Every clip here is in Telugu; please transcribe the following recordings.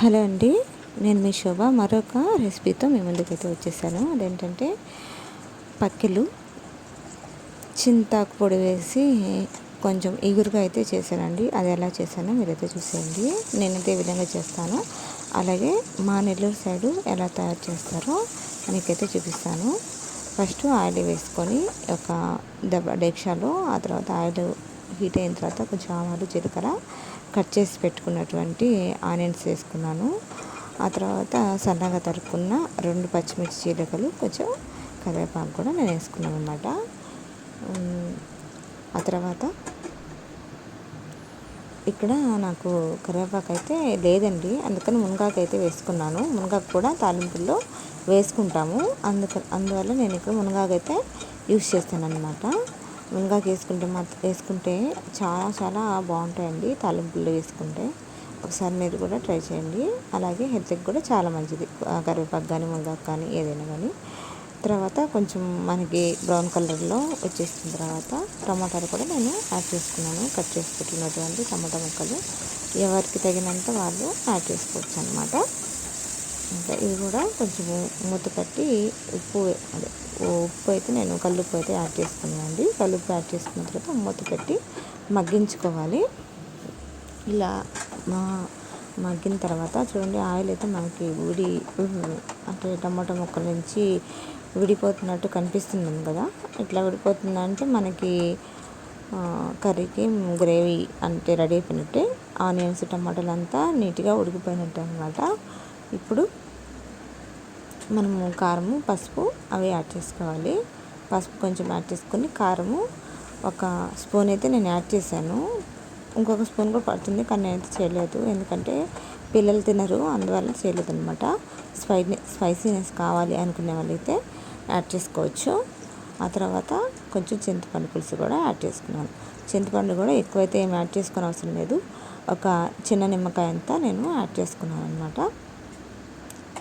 హలో అండి, నేను మీ శోభ మరొక రెసిపీతో మీ ముందుకైతే వచ్చేసాను. అదేంటంటే పక్కెలు చింతాకు పొడి వేసి కొంచెం ఎగురుగా అయితే చేశానండి. అది ఎలా చేశానో మీరైతే చూసేయండి. నేనైతే ఈ విధంగా చేస్తాను. అలాగే మా నెల్లూరు సైడు ఎలా తయారు చేస్తారో మీకైతే చూపిస్తాను. ఫస్ట్ ఆయిల్ వేసుకొని ఒక డేక్షాలో, ఆ తర్వాత ఆయిల్ హీట్ అయిన తర్వాత కొంచెం ఆవాలు, జీలకర్ర, కట్ చేసి పెట్టుకున్నటువంటి ఆనియన్స్ వేసుకున్నాను. ఆ తర్వాత సన్నగా తరుక్కున్న 2 పచ్చిమిర్చి చీలికలు, కొంచెం కరివేపాకు కూడా నేను వేసుకున్నాను అనమాట. ఆ తర్వాత ఇక్కడ నాకు కరివేపాకు అయితే లేదండి, అందుకని మునగాకు అయితే వేసుకున్నాను. మునగాకు కూడా తాలింపుల్లో వేసుకుంటాము, అందువల్ల నేను ఇక్కడ మునగాకు అయితే యూస్ చేస్తాను అనమాట. మునగాకు వేసుకుంటే చాలా చాలా బాగుంటాయండి తాలింపుల్లో వేసుకుంటే. ఒకసారి మీరు కూడా ట్రై చేయండి. అలాగే హెల్త్కి కూడా చాలా మంచిది, కరివేపాకు కానీ మునగాకు కానీ ఏదైనా కానీ. తర్వాత కొంచెం మనకి బ్రౌన్ కలర్లో వచ్చేసిన తర్వాత టమాటాలు కూడా నేను యాడ్ చేసుకున్నాను. కట్ చేసి పెట్టుకున్నటువంటి టమాటా ముక్కలు ఎవరికి తగినంత వాళ్ళు యాడ్ చేసుకోవచ్చు అనమాట. ఇంకా ఇవి కూడా కొంచెం మూత పెట్టి ఉప్పు అయితే నేను కల్లుప్పు అయితే యాడ్ చేసుకున్నాను అండి. కల్లుప్పు యాడ్ చేసుకున్న తర్వాత మూత పెట్టి మగ్గించుకోవాలి. ఇలా మగ్గిన తర్వాత చూడండి, ఆయిల్ అయితే మనకి అంటే టమాటా ముక్కల నుంచి విడిపోతున్నట్టు కనిపిస్తుంది కదా. ఇట్లా విడిపోతుందంటే మనకి కర్రీకి గ్రేవీ అంటే రెడీ అయిపోయినట్టే. ఆనియన్స్, టమాటాలు అంతా నీట్గా ఉడికిపోయినట్టు అనమాట. ఇప్పుడు మనము కారము, పసుపు అవి యాడ్ చేసుకోవాలి. పసుపు కొంచెం యాడ్ చేసుకొని కారము ఒక స్పూన్ అయితే నేను యాడ్ చేశాను. ఇంకొక స్పూన్ కూడా పడుతుంది, కానీ నేనైతే చేయలేదు, ఎందుకంటే పిల్లలు తినరు, అందువల్ల చేయలేదు అనమాట. స్పైసీనెస్ కావాలి అనుకునే వాళ్ళైతే యాడ్ చేసుకోవచ్చు. ఆ తర్వాత కొంచెం చింతపండు పులుసు కూడా యాడ్ చేసుకున్నాను. చింతపండు కూడా ఎక్కువైతే ఏం యాడ్ చేసుకునే అవసరం లేదు, ఒక చిన్న నిమ్మకాయ అంతా నేను యాడ్ చేసుకున్నాను అనమాట.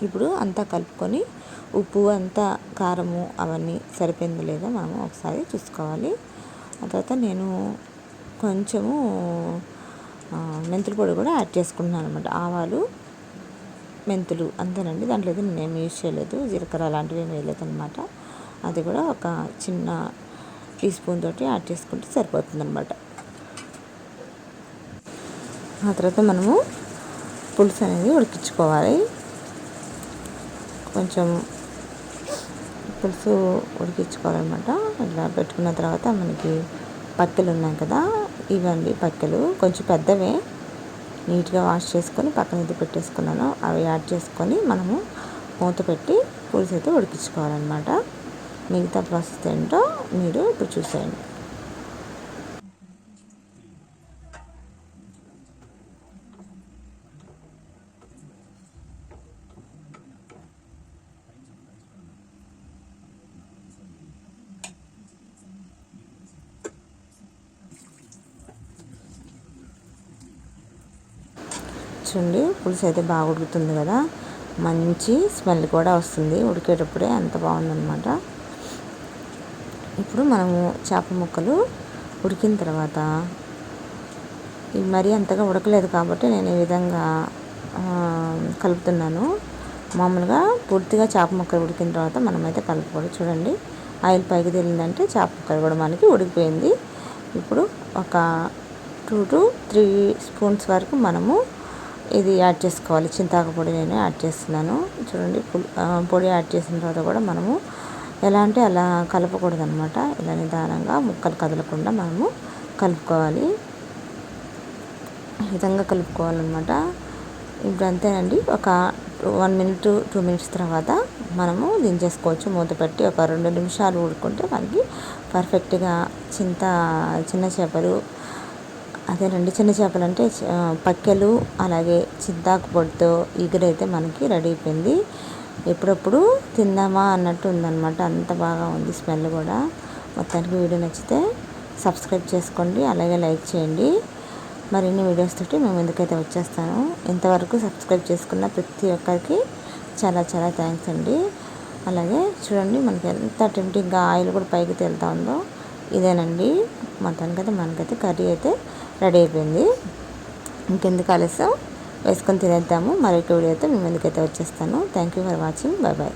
ఇప్పుడు అంతా కలుపుకొని ఉప్పు అంతా, కారము అవన్నీ సరిపోయిందో లేదో మనము ఒకసారి చూసుకోవాలి. ఆ తర్వాత నేను కొంచెము మెంతుల పొడి కూడా యాడ్ చేసుకుంటున్నాను అనమాట. ఆవాలు, మెంతులు అంతేనండి, దాంట్లో అయితే నేనేం యూజ్ చేయలేదు, జీలకర్ర అలాంటివి ఏమి వేయలేదు అనమాట. అది కూడా ఒక చిన్న టీ స్పూన్ తోటి యాడ్ చేసుకుంటే సరిపోతుంది అనమాట. ఆ తర్వాత మనము పులుసు అనేది ఉడికించుకోవాలి. కొంచెం పులుసు ఉడికించుకోవాలన్నమాట. ఇట్లా పెట్టుకున్న తర్వాత మనకి పక్కెలు ఉన్నాయి కదా, ఇవండి పక్కెలు, కొంచెం పెద్దవే, నీట్గా వాష్ చేసుకొని పక్కన అయితే పెట్టేసుకున్నాను. అవి యాడ్ చేసుకొని మనము మూత పెట్టి పులుసు అయితే ఉడికించుకోవాలన్నమాట. మిగతా ప్రాసెస్ ఏంటో మీరు ఇప్పుడు చూసేయండి. చూడండి, పులుసు అయితే బాగా ఉడుకుతుంది కదా, మంచి స్మెల్ కూడా వస్తుంది ఉడికేటప్పుడే, అంత బాగుందన్నమాట. ఇప్పుడు మనము చేప ముక్కలు ఉడికిన తర్వాత, ఇవి మరీ అంతగా ఉడకలేదు కాబట్టి నేను ఈ విధంగా కలుపుతున్నాను. మామూలుగా పూర్తిగా చేప ముక్కలు ఉడికిన తర్వాత మనమైతే కలుపుకోవాలి. చూడండి, ఆయిల్ పైకి తేలిందంటే చేప ముక్కలు కూడా మనకి ఉడికిపోయింది. ఇప్పుడు ఒక 2 to 3 స్పూన్స్ వరకు మనము ఇది యాడ్ చేసుకోవాలి. చింతాకు పొడి నేను యాడ్ చేస్తున్నాను. చూడండి, పొడి యాడ్ చేసిన తర్వాత కూడా మనము ఎలా అంటే అలా కలపకూడదు అనమాట. ఇలా నిదానంగా ముక్కలు కదలకుండా మనము కలుపుకోవాలి. ఈ విధంగా కలుపుకోవాలన్నమాట. ఇప్పుడు అంతేనండి, ఒక 1 minute 2 minutes తర్వాత మనము దించేసుకోవచ్చు. మూత పెట్టి ఒక 2 నిమిషాలు ఉడుకుంటే మనకి పర్ఫెక్ట్గా చిన్న చేపలు, అదేనండి, చిన్న చేపలు అంటే పక్కెలు, అలాగే చింతాకు పొడితో ఈగరైతే మనకి రెడీ అయిపోయింది. ఎప్పుడప్పుడు తిందామా అన్నట్టు ఉందన్నమాట, అంత బాగా ఉంది స్మెల్ కూడా. మొత్తానికి వీడియో నచ్చితే సబ్స్క్రైబ్ చేసుకోండి, అలాగే లైక్ చేయండి. మరిన్ని వీడియోస్ తోటి మేము ఎందుకైతే వచ్చేస్తాను. ఇంతవరకు సబ్స్క్రైబ్ చేసుకున్న ప్రతి ఒక్కరికి చాలా చాలా థ్యాంక్స్ అండి. అలాగే చూడండి, మనకి ఎంత టెంప్టింగ్గా ఆయిల్ కూడా పైకి తేలుతూ ఉందో. ఇదేనండి మొత్తానికైతే మనకైతే కర్రీ అయితే రెడీ అయిపోయింది. ఇంకెందుకు ఆలస్యం, వేసుకొని తినేద్దాము. మరొక వీడియోతో మీ ముందుకైతే వచ్చేస్తాను. Thank you for watching. Bye bye.